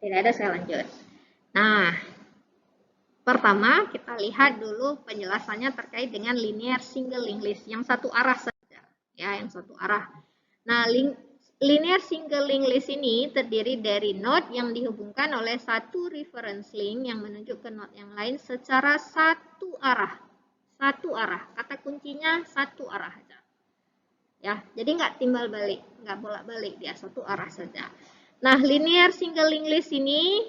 Tidak ada, saya lanjut. Nah, pertama kita lihat dulu penjelasannya terkait dengan linear single linked list yang satu arah saja, ya, yang satu arah. Nah, linear single linked list ini terdiri dari node yang dihubungkan oleh satu reference link yang menuju ke node yang lain secara satu arah. Satu arah, kata kuncinya satu arah saja. Ya, jadi nggak timbal balik, nggak bolak-balik, dia satu arah saja. Nah, linear single linked list ini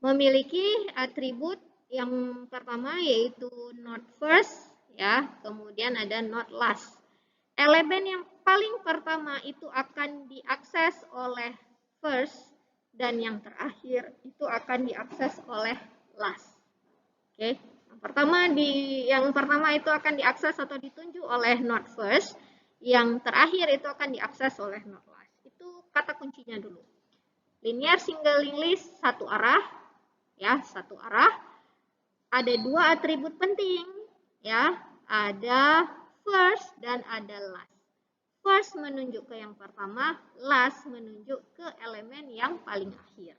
memiliki atribut yang pertama yaitu node first, ya, kemudian ada node last. Elemen yang paling pertama itu akan diakses oleh first dan yang terakhir itu akan diakses oleh last. Oke, yang pertama itu akan diakses atau ditunjuk oleh node first, yang terakhir itu akan diakses oleh node last. Itu kata kuncinya dulu. Linear single linked list satu arah, ya, satu arah. Ada dua atribut penting, ya, ada first dan ada last. First menunjuk ke yang pertama, last menunjuk ke elemen yang paling akhir.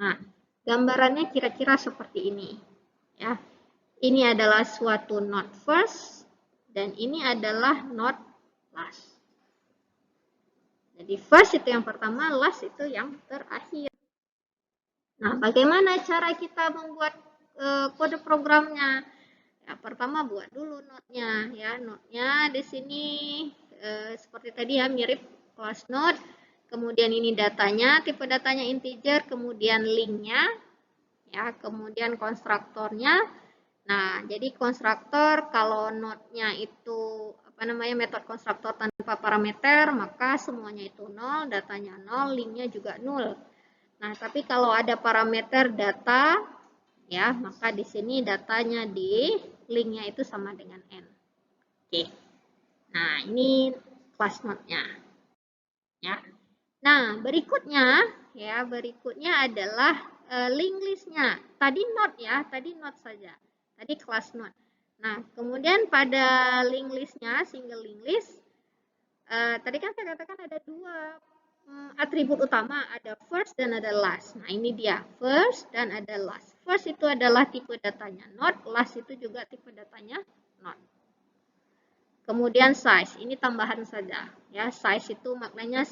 Nah, gambarannya kira-kira seperti ini, ya. Ini adalah suatu node first dan ini adalah node last. Jadi first itu yang pertama, last itu yang terakhir. Nah, bagaimana cara kita membuat kode programnya? Ya, pertama buat dulu node-nya, ya. Node-nya di sini seperti tadi, ya, mirip class node. Kemudian ini datanya, tipe datanya integer, kemudian link-nya, ya, kemudian konstruktornya. Nah, jadi konstruktor kalau node-nya itu metode konstruktor tanpa parameter, maka semuanya itu 0, datanya 0, link-nya juga 0. Nah, tapi kalau ada parameter data, ya, maka di sini datanya di link-nya itu sama dengan n. Oke. Nah, ini class node-nya. Ya. Nah, berikutnya adalah link list-nya. Tadi node, ya, tadi node saja. Tadi class node. Nah, kemudian pada link list-nya, single link list, tadi kan saya katakan ada dua atribut utama, ada first dan ada last. Nah, ini dia, first dan ada last. First itu adalah tipe datanya node, last itu juga tipe datanya node. Kemudian size, ini tambahan saja, ya. Size itu maknanya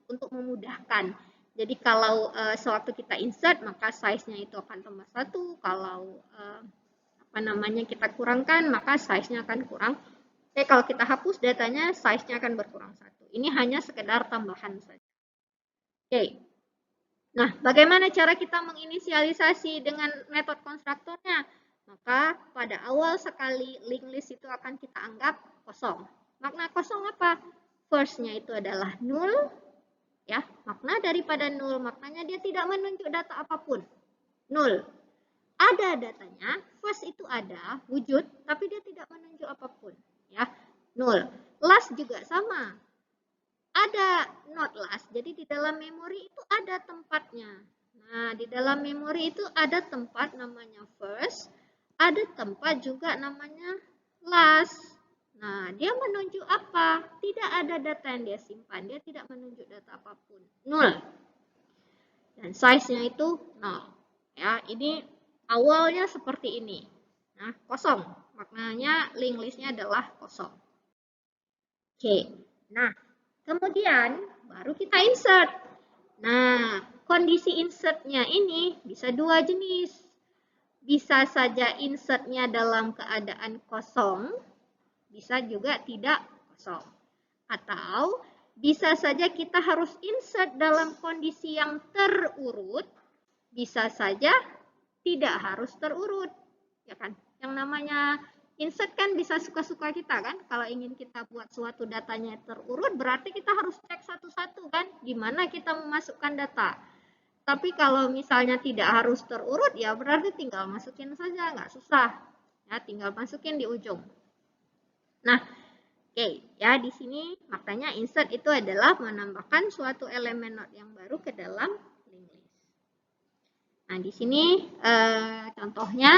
untuk memudahkan. Jadi kalau sewaktu kita insert, maka size-nya itu akan tambah 1. Kalau kita kurangkan, maka size-nya akan kurang. Kalau kita hapus datanya, size-nya akan berkurang 1. Ini hanya sekedar tambahan saja. Oke. Nah, bagaimana cara kita menginisialisasi dengan metode konstruktornya? Maka pada awal sekali link list itu akan kita anggap kosong. Makna kosong apa? First-nya itu adalah null, ya. Makna daripada null, maknanya dia tidak menunjuk data apapun. Null. Ada datanya, first itu ada, wujud, tapi dia tidak menunjuk apapun, ya. Null. Last juga sama. Ada not last, jadi di dalam memori itu ada tempatnya. Nah, di dalam memori itu ada tempat namanya first, ada tempat juga namanya last. Nah, dia menunjuk apa? Tidak ada data yang dia simpan, dia tidak menunjuk data apapun. 0. Dan size-nya itu 0. Ya, ini awalnya seperti ini. Nah, kosong. Maknanya link list-nya adalah kosong. Oke. Nah, kemudian baru kita insert. Nah, kondisi insertnya ini bisa dua jenis. Bisa saja insertnya dalam keadaan kosong, bisa juga tidak kosong. Atau bisa saja kita harus insert dalam kondisi yang terurut, bisa saja tidak harus terurut. Ya kan? Yang namanya insert kan bisa suka-suka kita kan. Kalau ingin kita buat suatu datanya terurut, berarti kita harus cek satu-satu kan, di mana kita memasukkan data. Tapi kalau misalnya tidak harus terurut, ya berarti tinggal masukin saja, nggak susah. Ya, tinggal masukin di ujung. Nah, oke, ya di sini maknanya insert itu adalah menambahkan suatu elemen node yang baru ke dalam link list. Nah, di sini contohnya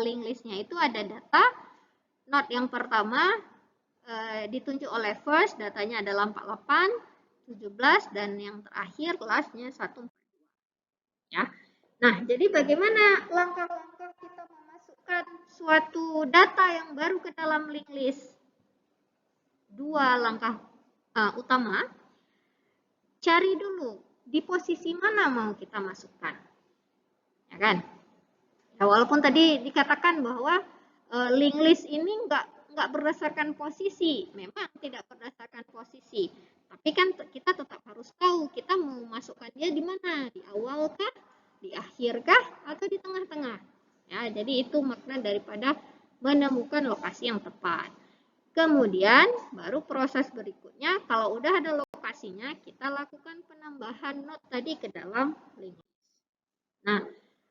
link listnya itu ada data node yang pertama ditunjuk oleh first, datanya adalah 48, 17 dan yang terakhir lastnya 142. Ya. Nah, jadi bagaimana langkah-langkah kita memasukkan suatu data yang baru ke dalam linked list? Dua langkah utama. Cari dulu di posisi mana mau kita masukkan. Ya kan? Ya, walaupun tadi dikatakan bahwa linked list ini nggak berdasarkan posisi, memang tidak berdasarkan posisi. Tapi kan kita tetap harus tahu kita mau masukkan dia di mana, di awal kah, di akhir kah, atau di tengah-tengah. Ya, jadi itu makna daripada menemukan lokasi yang tepat. Kemudian baru proses berikutnya, kalau udah ada lokasinya, kita lakukan penambahan note tadi ke dalam linked list. Nah,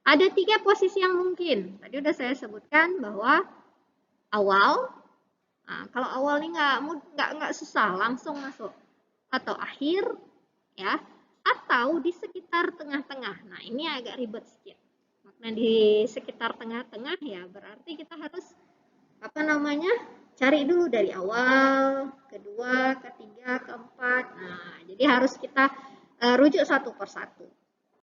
ada 3 posisi yang mungkin. Tadi udah saya sebutkan bahwa awal, nah, kalau awal ini nggak susah, langsung masuk. Atau akhir, ya, atau di sekitar tengah-tengah. Nah, ini agak ribet sedikit. Makna di sekitar tengah-tengah ya berarti kita harus cari dulu dari awal, kedua, ketiga, keempat. Nah, jadi harus kita rujuk satu persatu.